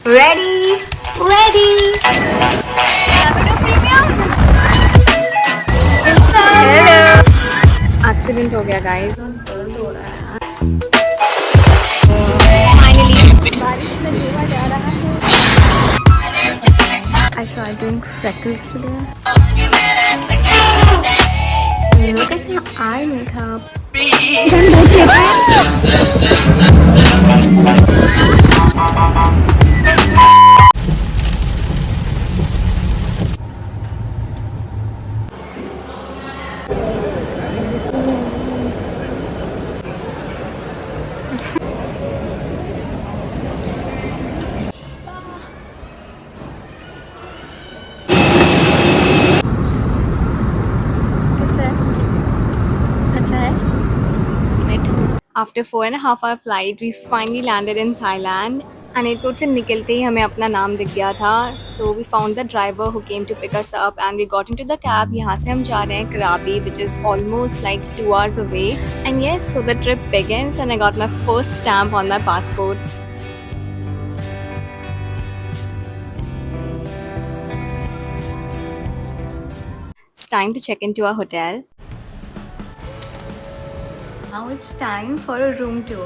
Ready, ready. Hello. Accident हो गया guys. दर्द हो रहा है। फाइनली बारिश में धोआ जा रहा है। I started doing freckles today. Look at my eye makeup. After 4.5 hour flight, we finally landed in Thailand. And airport से निकलते ही हमें अपना नाम दिख गया था. So we found the driver who came to pick us up and we got into the cab. यहाँ से हम जा रहे हैं Krabi, which is almost like 2 hours away. And yes, so the trip begins and I got my first stamp on my passport. It's time to check into our hotel. Now it's time for a room tour.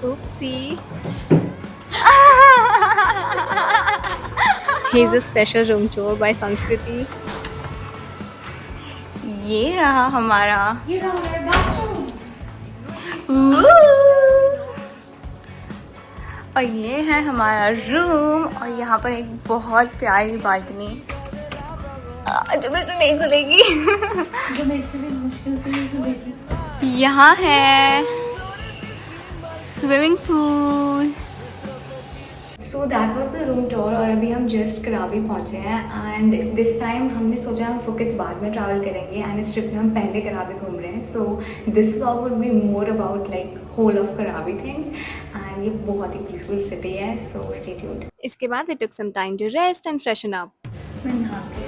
Oopsie. Here's a special room tour by Sanskriti. ये रहा हमारा और ये है हमारा room और यहाँ पर एक बहुत प्यारी बालकनी जो मेरे से नहीं खुलेगी जो मेरे से भी मुश्किल से नहीं खुलेगी। यहाँ है swimming pool. So that was the room tour और अभी हम जस्ट कराबी पहुँचे हैं एंड दिस टाइम हमने सोचा हम फुकेत बाद में ट्रैवल करेंगे एंड इस ट्रिप में हम पहले कराबी घूम रहे हैं। So this vlog would be more about like whole of Krabi things and ये बहुत ही पीसफुल सिटी है। So stay tuned. इसके बाद we took some time to rest and freshen up. मैं नहा के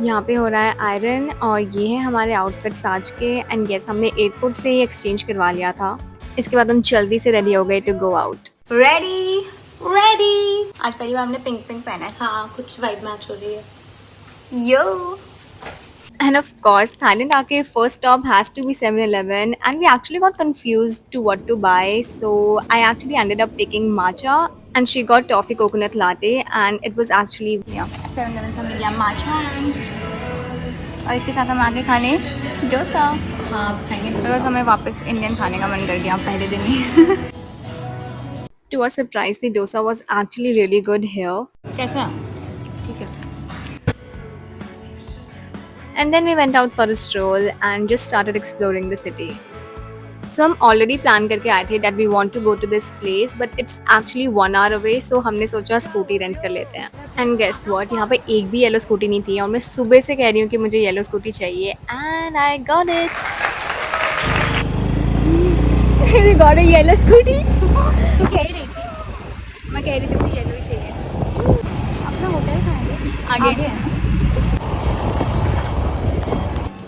यहाँ पे हो रहा है आयरन और ये है हमारे आउटफिट्स आज के एंड यस हमने एयरपोर्ट से ही एक्सचेंज करवा लिया था। इसके बाद हम जल्दी से रेडी हो गए to go out. Ready ready. आज पहली बार हमने पिंक पिंक पहना है। हाँ कुछ वाइब मैच हो रही है। Yo and of course Thailand आके first stop has to be 7-Eleven and we actually got confused to what to buy so I actually ended up taking matcha and she got toffee coconut latte and it was actually 7-Eleven से मिल गया matcha और इसके साथ हम आगे खाने डोसा। हाँ खाएंगे बिकॉज हमें वापस इंडियन खाने का मन कर गया पहले दिन ही। To our surprise the dosa was actually really good here. कैसा? ठीक है। And then we went out for a stroll and just started exploring the city. So हम ऑलरेडी प्लान करके आए थे that we want to go to this place but it's actually 1 hour away so हमने सोचा scooty rent कर लेते हैं and guess what यहाँ पे एक भी येलो स्कूटी नहीं थी और मैं सुबह से कह रही हूँ कि मुझे येलो स्कूटी चाहिए and I got it. I got a yellow scooty. तू कह ही रही थी मैं कह रही थी मुझे येलो ही चाहिए। अपना होटल कहाँ है? आगे।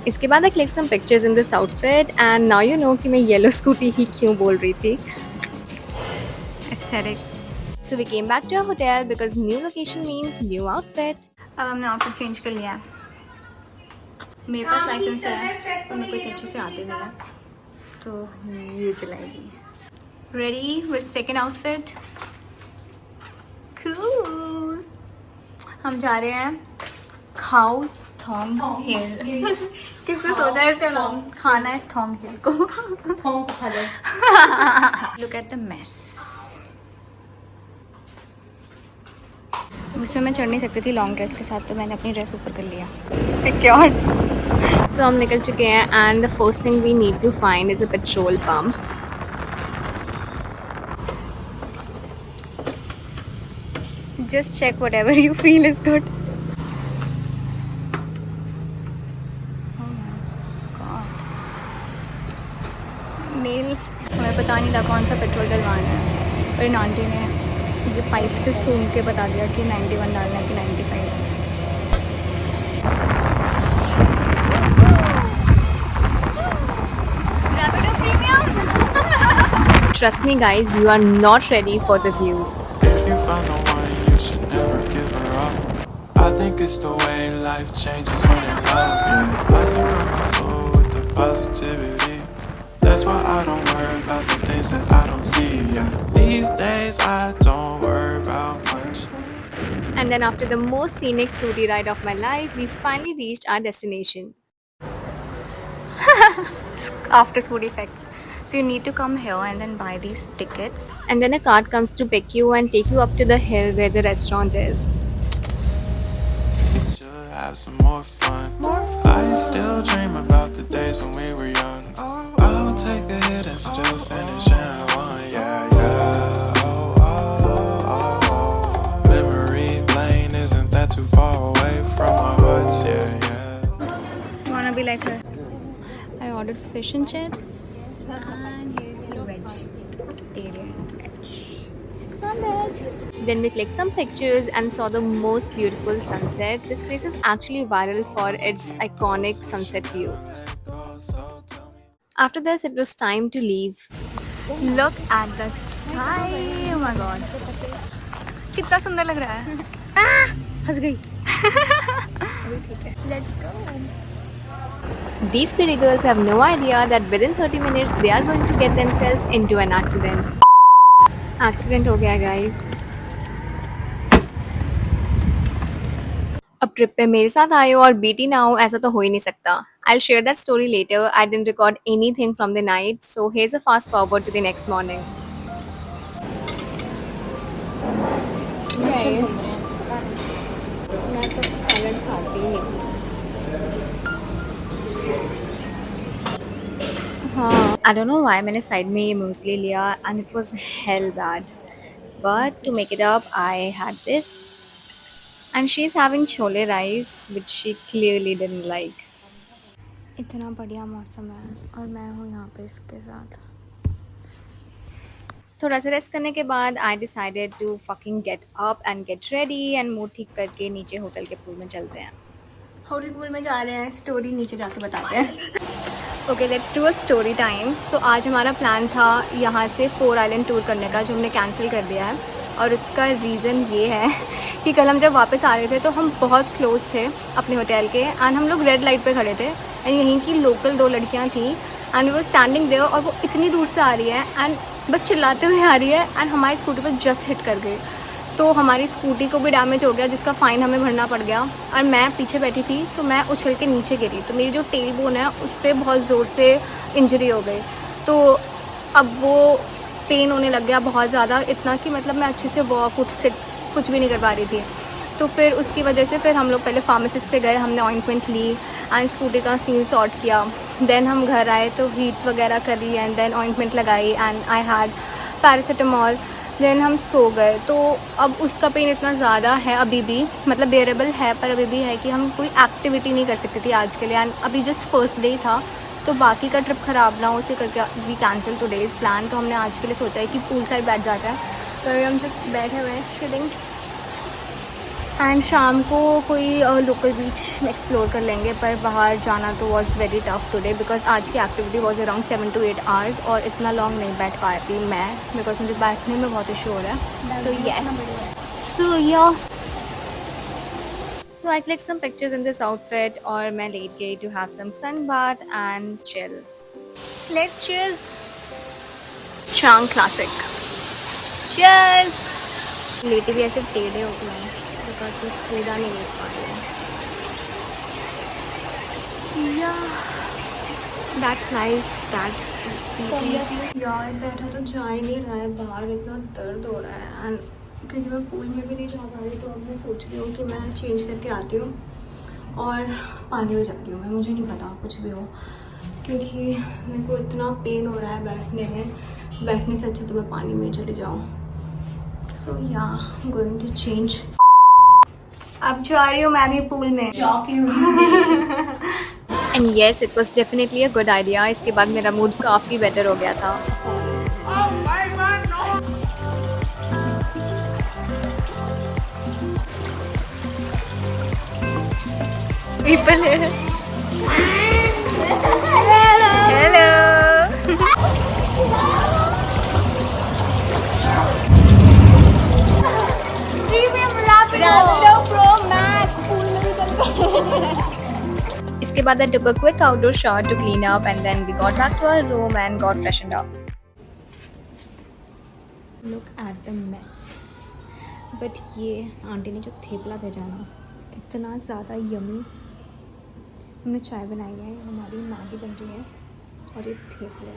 इसके बाद I clicked some pictures in this outfit and now you know कि मैं येलो स्कूटी ही क्यों बोल रही थी। Aesthetic. So we came back to our hotel because new location means new outfit. अब हमने आउटफिट चेंज कर लिया। मेरे पास लाइसेंस है और मेरे को इतने अच्छे से आते नहीं है तो ये चलाएगी। Ready with second outfit. Cool. हम जा रहे हैं खाओ थॉम हिल। किसने सोचा है इसका नाम? खाना है थॉम हिल को। थॉम खा लो। Look at the mess. उसमें मैं चढ़ नहीं सकती थी लॉन्ग ड्रेस के साथ तो मैंने अपनी ड्रेस ऊपर कर लिया। सिक्योर्ड। सो हम निकल चुके हैं and the first thing we need to find is a petrol pump. Just check whatever you feel is good. Nails हमें पता नहीं था कौन सा पेट्रोल डलवाना है पर आंटी ने ये पाइप से सूंघ के बता दिया कि 91 डालना है कि 95। trust me guys, you are not ready for the views. If you find the one, you should never give her up. I think it's the way life changes when in love, yeah. I surround my soul with the positivity. That's why I don't worry about the things that I don't see, yeah. These days I don't worry about much. And then after the most scenic scooty ride of my life, we finally reached our destination. After school effects, so you need to come here and then buy these tickets. And then a cart comes to pick you and take you up to the hill where the restaurant is. Should have some more fun. I still dream about the days when we were young. I'll take a hit and still finish in one, yeah, yeah. Oh, oh, oh, oh. Memory lane isn't that too far away from our hearts, yeah, yeah. Wanna be like her? I ordered fish and chips, and here's the vegetarian veg. Then we clicked some pictures and saw the most beautiful sunset. This place is actually viral for its iconic sunset view. After this, it was time to leave. Look at the sky. Oh my god, कितना सुंदर लग रहा है. हंस गई. Let's go. These pretty girls have no idea that within 30 minutes they are going to get themselves into an accident. Accident हो गया guys. अब ट्रिप पे मेरे साथ आए हो और बीटी ना हो ऐसा तो हो ही नहीं सकता. I'll share that story later. I didn't record anything from the night, so here's a fast forward to the next morning. मैं तो सैलड खाती ही नहीं. हाँ, I don't know why मैंने साइड में ये मूसली लिया and it was hell bad. But to make it up, I had this. And she's having chole rice, which she clearly didn't like. इतना बढ़िया मौसम है और मैं हूँ यहाँ पे इसके साथ. थोड़ा सा रेस्ट करने के बाद I decided to fucking get up and get ready and मुंह ठीक करके नीचे होटल के पूल में चलते हैं. होटल पूल में जा रहे हैं, स्टोरी नीचे जाके बताते हैं. Okay, let's do a story time. So आज हमारा प्लान था यहाँ से 4 आइलैंड टूर करने का, जो हमने कैंसिल कर दिया है. और उसका रीज़न ये है कि कल हम जब वापस आ रहे थे तो हम बहुत क्लोज थे अपने होटल के एंड हम लोग रेड लाइट पे खड़े थे एंड यहीं की लोकल 2 लड़कियाँ थी and we were standing there और वो इतनी दूर से आ रही है एंड बस चिल्लाते हुए आ रही है एंड हमारी स्कूटी पर जस्ट हिट कर गई. तो हमारी स्कूटी को भी डैमेज हो गया जिसका फ़ाइन हमें भरना पड़ गया. और मैं पीछे बैठी थी तो मैं उछल के नीचे गिरी, तो मेरी जो टेल बोन है उस पर बहुत ज़ोर से इंजरी हो गई. तो अब वो पेन होने लग गया बहुत ज़्यादा, इतना कि मतलब मैं अच्छे से वॉक उठ सिट कुछ भी नहीं कर पा रही थी. तो फिर उसकी वजह से फिर हम लोग पहले फार्मासिस्ट पे गए, हमने ऑइंटमेंट ली एंड स्कूटी का सीन सॉर्ट किया. देन हम घर आए तो हीट वगैरह करी एंड देन ऑइंटमेंट लगाई and I had paracetamol. Then हम सो गए. तो अब उसका पेन इतना ज़्यादा है अभी भी, मतलब बेरेबल है, पर अभी भी है कि हम कोई एक्टिविटी नहीं कर सकती थी आज के लिए. एंड अभी जस्ट फर्स्ट डे था तो बाकी का ट्रिप ख़राब ना हो उसके करके वी कैंसिल टुडेज़ प्लान. तो हमने आज के लिए सोचा है कि पूल साइड बैठ जाते हैं. तो अभी हम जस्ट बैठे हुए हैं चिलिंग एंड शाम को कोई लोकल बीच एक्सप्लोर कर लेंगे. पर बाहर जाना तो was very tough today because आज की activity was around 7 to 8 hours और इतना लॉन्ग नहीं बैठ पाई थी मैं बिकॉज मुझे बैठने में बहुत इशू हो रहा है. तो यस, सो या So I clicked some pictures in this outfit और मैं लेट गई to have some sun bath and chill. Let's cheers. Chang classic. Cheers. लेटे भी ऐसे टेढ़े हो गए बिकॉज मैं सीधा नहीं लेट पा रही हूँ. Yeah, that's nice. That's यार बैठा तो जा ही नहीं रहा है, बाहर इतना दर्द हो रहा है एंड क्योंकि मैं पूल में भी नहीं जा पा रही. तो अब मैं सोच रही हूँ कि मैं चेंज करके आती हूँ और पानी में जा रही हूँ. मैं, मुझे नहीं पता कुछ भी हो, क्योंकि मेरे को इतना पेन हो रहा है बैठने में. बैठने से अच्छा तो मैं पानी में चली जाऊँ. सो या गोइंग टू चेंज. अब जा रही हूँ मैं भी पूल में. And yes, it was definitely a good idea. इसके बाद मेरा मूड काफ़ी बेटर हो गया था. People here. Hello. उसके बाद I took a quick outdoor shot to clean up and then we got back to our room and got freshened up. Look at the mess. But ये aunty ने जो थेपला भेजा ना, इतना ज़्यादा यमी. हमने चाय बनाई है, हमारी मैगी बन रही है और ये थेपला.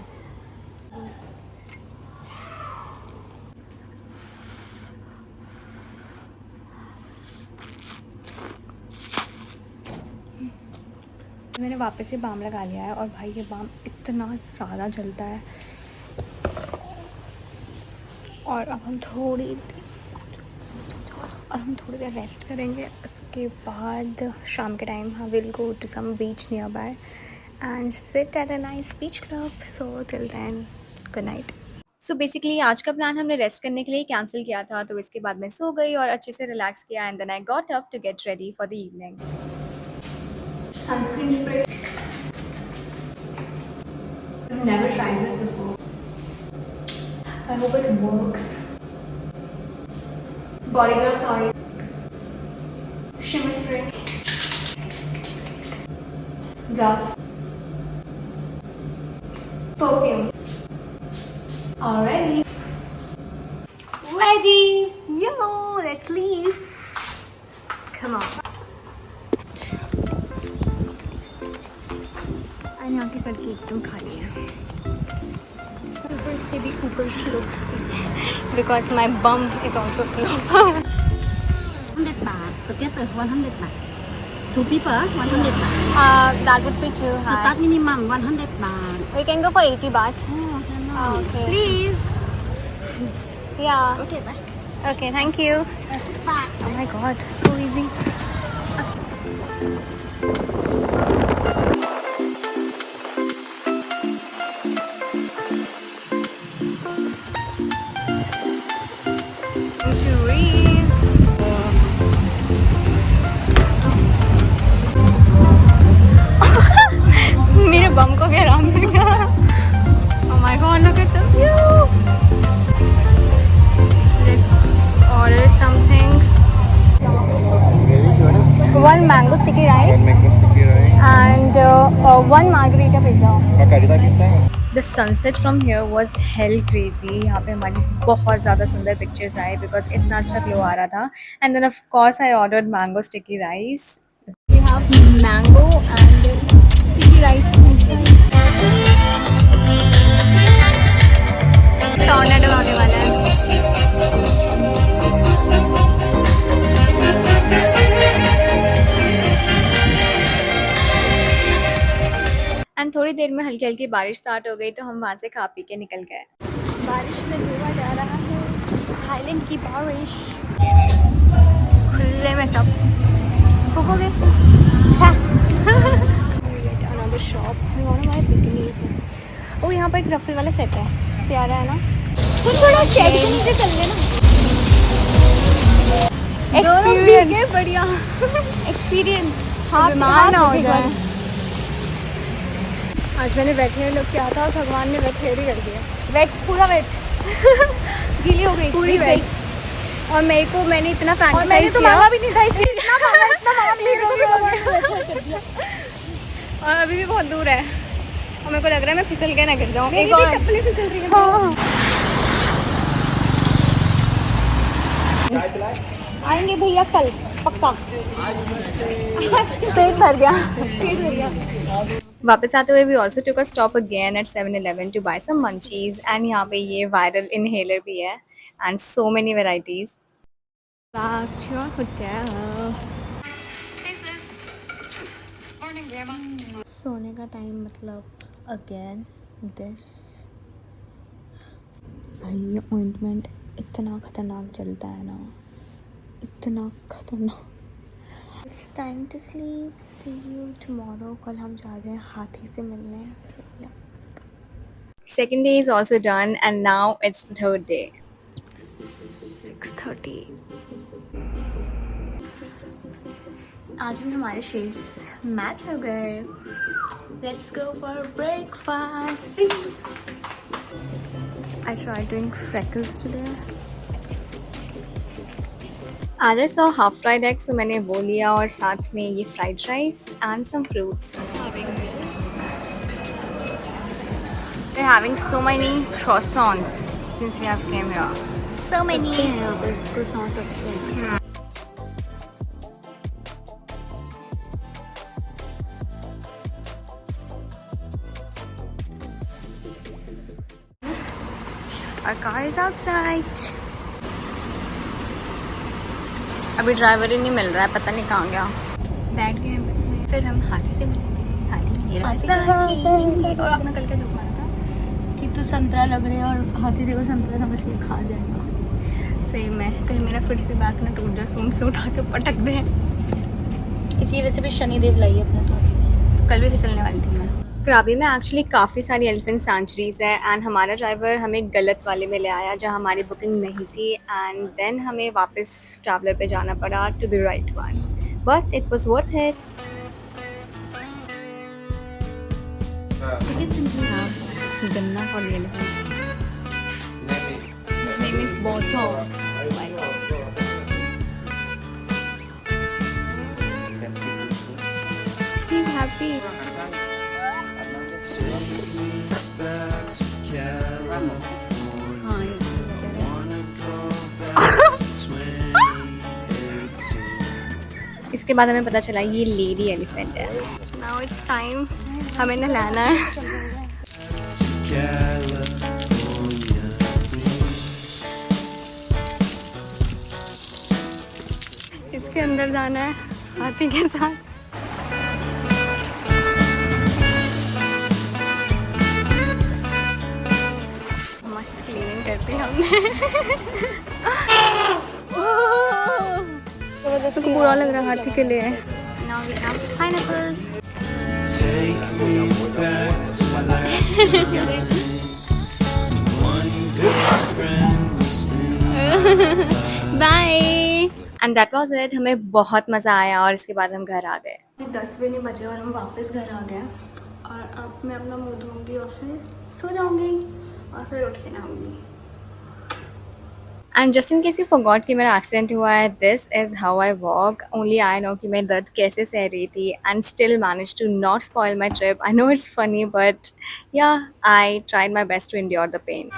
मैंने वापस से बाम लगा लिया है और भाई ये बाम इतना ज़्यादा जलता है. और अब हम थोड़ी देर रेस्ट करेंगे. उसके बाद शाम के टाइम हाँ will go to some beach nearby and sit at a nice beach club. So till then good night. So basically आज का प्लान हमने रेस्ट करने के लिए कैंसिल किया था, तो इसके बाद मैं सो गई और अच्छे से रिलैक्स किया and then I got up to get ready for the evening. Sunscreen spray. I've never tried this before. I hope it works. Bodyguard oil. Shimmer spray. Gloss. Perfume. Alrighty. Ready. Yo, let's leave. Come on. यहाँ की सड़कें एकदम खाली है. ऊपर से भी ऊपर slopes because my bomb is also slope. 100 baht. Together 100 baht. 2 people 100 baht. That would be too high. Start minimum 100 baht. We can go for 80 baht. Oh, so no. Okay. Please. Yeah. Okay, bye. Okay, thank you. 80 baht. Oh my god, so easy. To read. मेरे बम को क्या आराम मिलेगा. Oh my god, look at the view. Let's order something. One mango sticky rice and one margarita pizza. The sunset from here was hell crazy. यहाँ पे हमारी बहुत ज़्यादा सुंदर pictures आए because इतना अच्छा glow आ रहा था. And then of course I ordered mango sticky rice. We have mango and sticky rice. Tornado आने वाला है. एंड थोड़ी देर में हल्की हल्की बारिश स्टार्ट हो गई तो हम वहाँ से खा पी के निकल गए. बारिश में धुआ जा रहा है. थाईलैंड की बारिश. खुले में सब फूकोगे. Another shop. हमारे बिकिनीज में. ओ यहाँ पर एक रफल वाला सेट है. प्यारा है ना. थोड़ा शेड के नीचे चल गए ना. एक्सपीरियंस बढ़िया. एक्सपीरियंस. हाँ बीमार ना हो जाए. आज मैंने वेट हेयर लुक किया था और भगवान ने वेट हेयर ही कर दिया. वेट पूरा वेट. गीली हो गई पूरी वेट. और मेरे को मैंने इतना फैंटासाइज किया. मैंने तो मांगा भी नहीं था इसलिए. इतना मांगा नहीं. और अभी भी बहुत दूर है और मेरे को लग रहा है मैं फिसल के ना गिर जाऊँ. एक और चप्पलें फिसल रही हैं. आएंगे भैया कल पक्का. पेट भर गया. वापस आते हुए we also took a stop again at 7-Eleven to buy some munchies and यहाँ पे ये viral inhaler भी है and so many varieties. Back to your hotel. Morning, Grandma. सोने का टाइम मतलब again this. भाई ये ointment इतना खतरनाक जलता है ना. इतना खतरनाक. It's time to sleep. See you tomorrow. कल हम जा रहे हैं हाथी से मिलने. So, yeah. Second day is also done and now it's the third day. 6:30. आज भी हमारे शेड्स मैच हो गए. Let's go for breakfast. I tried doing freckles today. आज I saw half fried eggs, so मैंने वो लिया और साथ में ये fried rice and some fruits. we're having so many croissants since we have came here. So many. यहाँ पे croissant सस्ते हैं। Our car is outside. अभी ड्राइवर ही नहीं मिल रहा है, पता नहीं कहाँ गया। बैठ गए हैं बस में, फिर हम हाथी से मिलेंगे। हाथी मेरा साथी। और आपने कल क्या जोक मारा था कि तू संतरा लग रही है और हाथी देखो संतरा समझ के खा जाएगा। सही में कहीं मेरा फिर से बैक ना टूट जाए, सूंड से उठा के पटक दे। इसी वजह से भी शनिदेव लाई है अपने साथ। कल भी फिसलने वाली थी मैं। कराबी में एक्चुअली काफ़ी सारी एलिफेंट सेंचुरीज है एंड हमारा ड्राइवर हमें गलत वाले में ले आया जहाँ हमारी बुकिंग नहीं थी एंड देन हमें वापस ट्रैवलर पे जाना पड़ा to the right one, but it was worth it. Gonna for the elephant. His name is Botho. Oh my God. He's happy. हाँ, इसके बाद हमें पता चला ये लेडी एलिफेंट है। नाउ इट्स टाइम, हमें नहलाना है। इसके अंदर जाना है हाथी के साथ। मस्त क्लीनिंग करती हमने। तो बुरा लग रहा हाथी के लिए। Now we have pineapples. Take me back to life. One good friend was in Bye. And that was it. हमें बहुत मज़ा आया और इसके बाद हम घर आ गए। 10 भी नहीं बजे और हम वापस घर आ गए और अब मैं अपना मुँह धोऊंगी और फिर सो जाऊंगी और फिर उठ के नहाऊंगी। And just in case you forgot कि मेरा एक्सीडेंट हुआ है, this is how I walk. Only I know कि मैं दर्द कैसे सह रही थी and still manage to not spoil my trip. I know it's funny but yeah I tried my best to endure the pain.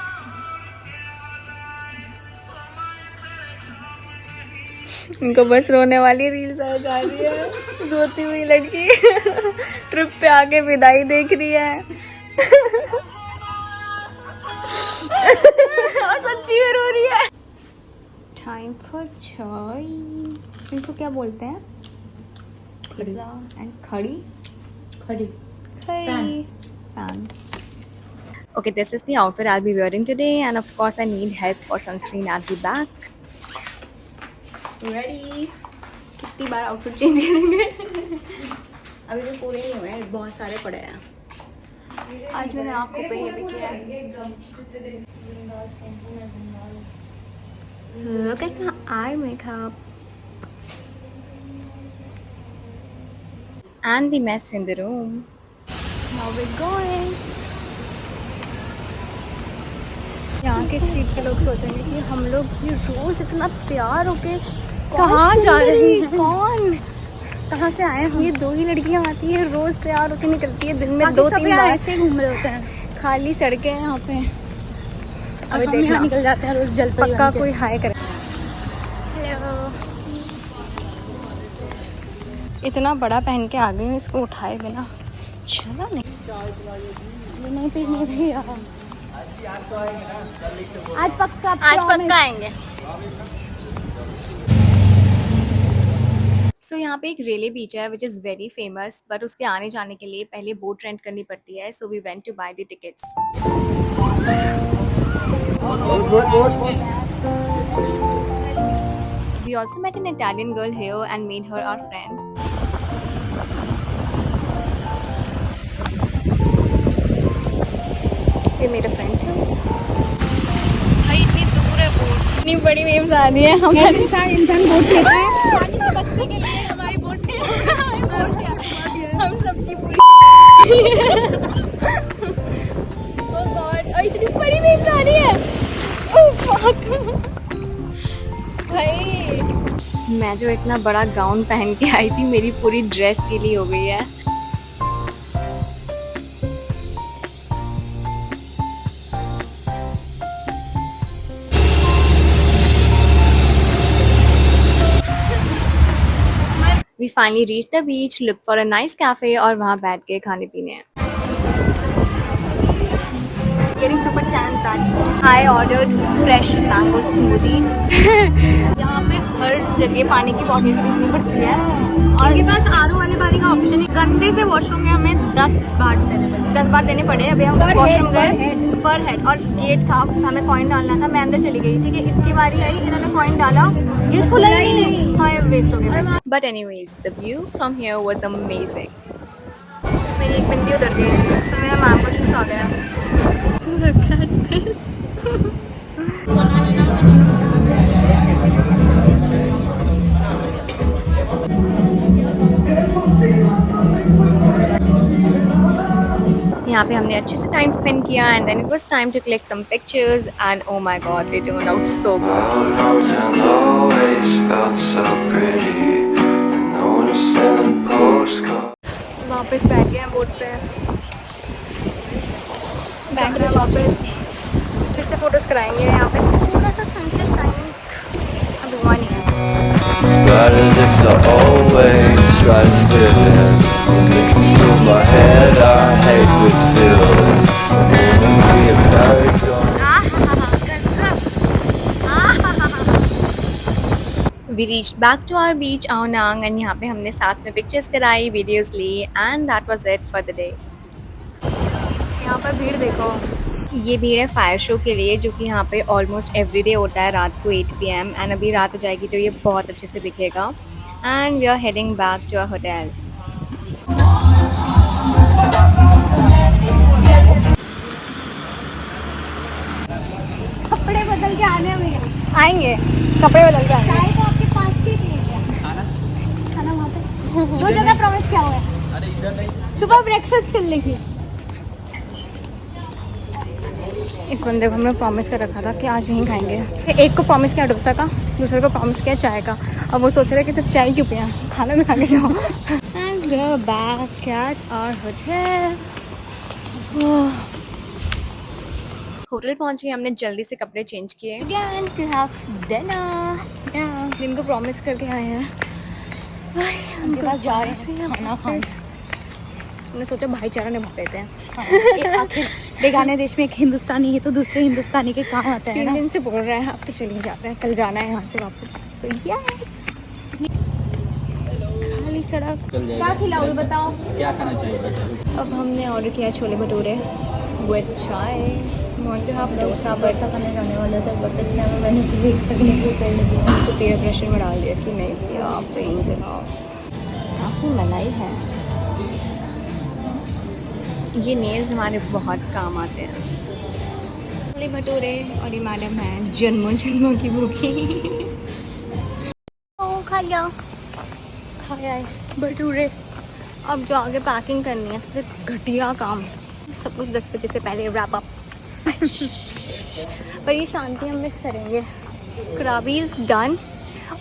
इनको बस रोने वाली रील्स आ जा रही है। रोती हुई लड़की ट्रिप पे आके विदाई देख रही है। और सच्ची में रो रही है। टाइम फॉर चाय। इनको क्या बोलते हैं? खड़ी एंड खड़ी खड़ी fan. Okay, this is the outfit I'll be wearing today and of course I need help for sunscreen at the back. Ready? कितनी बार आउटफिट चेंज करेंगे? अभी तो पूरे नहीं हुए हैं, बहुत सारे पड़े हैं। आज मैंने आँखों पे ये भी किया है। Look at my eye makeup. And the mess in the room. Now we're going. यहाँ के स्ट्रीट के लोग सोचेंगे कि हम लोग ये रोज इतना तैयार होके कहाँ जा रहे हैं, कौन कहाँ से आए हम। ये दो ही लड़कियाँ आती है रोज तैयार होके निकलती है दिन में 2-3 बार। ऐसे ही घूम रहे होते हैं, खाली सड़कें हैं यहाँ पे। अभी देखना निकल जाते हैं रोज जल पर। पक्का कोई हाय करे। हेलो। इतना बड़ा पहन के आ गई हूँ, इसको उठाए बिना चला नहीं। ये नहीं पहने भैया, आज पक्का आएंगे। सो यहाँ पे एक रेले बीच है which is very famous, but उसके आने जाने के लिए पहले बोट रेंट करनी पड़ती है। So we went to buy the tickets. We also met an Italian girl here and made her our friend. We made a friend too. भाई इतनी दूर है बोट, इतनी बड़ी वेव्स आ रही है। हमारे इंसान बोट लेता है पानी में बचने के लिए। हमारी बोट नहीं है, हम सबकी पूरी ओह गॉड, और इतनी बड़ी वेव्स आ रही है। ओह फक भाई, मैं जो इतना बड़ा गाउन पहन के आई थी मेरी पूरी ड्रेस गीली हो गई है। We finally reached the beach, looked for a nice cafe और वहाँ बैठ के खाने पीने हैं. Getting super tan that I ordered fresh mango smoothie. यहाँ पे हर जगह पानी की बॉटल खरीदनी पड़ती है और उनके पास आरओ वाले पानी का ऑप्शन है. गंदे से वॉशरूम में हमें 10 बार देने पड़े. 10 बार देने पड़े. अभी हम वॉशरूम गए पर हेड और गेट था, हमें कॉइन डालना था. मैं अंदर चली गई. ठीक है, इसकी बारी आई, इन्होंने कॉइन डाला, गेट खुला ही नहीं. हाँ, वेस्ट हो गया. But anyways the view from here was amazing. मेरी एक बिंदी उतर गई तो मेरा मैंगो जूस आ गया. Look at this. यहाँ पे हमने अच्छे से टाइम स्पेंड किया and then it was time to click some pictures and oh my god they turned out so good. वापस बैठ गए हैं बोट पे. बैठ रहे हैं वापस. फिर से फोटोज कराएंगे. यहाँ पे थोड़ा सा सनसेट टाइम अभी हुआ नहीं है. But it's always try to fit in. They consume my head, I hate this feeling. I wanna be a paragon. We reached back to our beach Ao Nang and यहाँ पे हमने साथ में pictures कराई, वीडियोस ली and that was it for the day. यहाँ पर भीड़ देखो. ये भीड़ है फायर शो के लिए जो कि यहाँ पे ऑलमोस्ट एवरीडे होता है रात को 8 PM एंड अभी रात हो जाएगी तो ये बहुत अच्छे से दिखेगा. And we are heading back to our hotel. कपड़े बदल के आने में आएंगे कपड़े बदल के आएंगे. चाय तो आपके पास ही चाहिए क्या? खाना वहाँ पे 2 जगह प्रॉमिस किया हुआ है. सुबह ब्रेकफास्ट कर लेंगे. इस बंदे को हमने प्रॉमिस कर रखा था कि आज यहीं खाएंगे. एक को प्रॉमिस किया डोसा का, दूसरे को प्रॉमिस किया चाय का. अब वो सोच रहे कि सिर्फ चाय क्यों पिया, खाना भी खा के जाओ. And we are back at our hotel. Hotel पहुंच गए. हमने जल्दी से कपड़े चेंज किए Again to have dinner. दिन को प्रॉमिस करके आए हैं. उनके पास जा रहे हैं खाना खाने. हमने सोचा भाईचारा निभा देते हैं. आखिर बेगाने देश में एक हिंदुस्तानी है तो दूसरे हिंदुस्तानी के काम आता है 3 ना. दिन से बोल रहा है अब तो चले जाते हैं, कल जाना है यहाँ से वापस. तो यस खाली सड़क. क्या खिलाओगे बताओ. अब हमने ऑर्डर किया chole bhature with chai. Want to have dosa but खाने जाने वाला था बट इसमें हमें मैंने वेट करने को कर लगी. तो पेयर प्रेशर में डाल दिया कि नहीं भैया आप तो यहीं से खाओ. काफ़ी मलाई है. ये नेल्स हमारे बहुत काम आते हैं. छोले भटूरे और ये मैडम है जन्मों जन्मों की भूखी. ओ खा लिया. खाया है भटूरे. अब जो आगे पैकिंग करनी है सबसे घटिया काम. सब कुछ 10 बजे से पहले रैप अप. पर ये शांति हम मिस करेंगे. Krabi's done.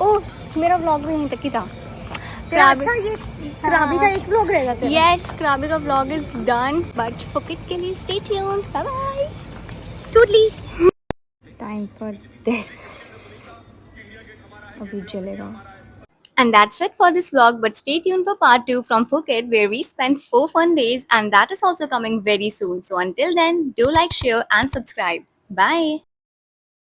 ओह मेरा व्लॉग भी यहीं तक ही था. अच्छा ये krabi का एक व्लॉग रहेगा तेरा. Yes, Krabi का vlog is done. But Phuket के लिए stay tuned. Bye bye. Toodly. Time for this. अभी चलेगा. And that's it for this vlog. But stay tuned for part 2 from Phuket where we spent 4 fun days and that is also coming very soon. So until then, do like, share and subscribe. Bye.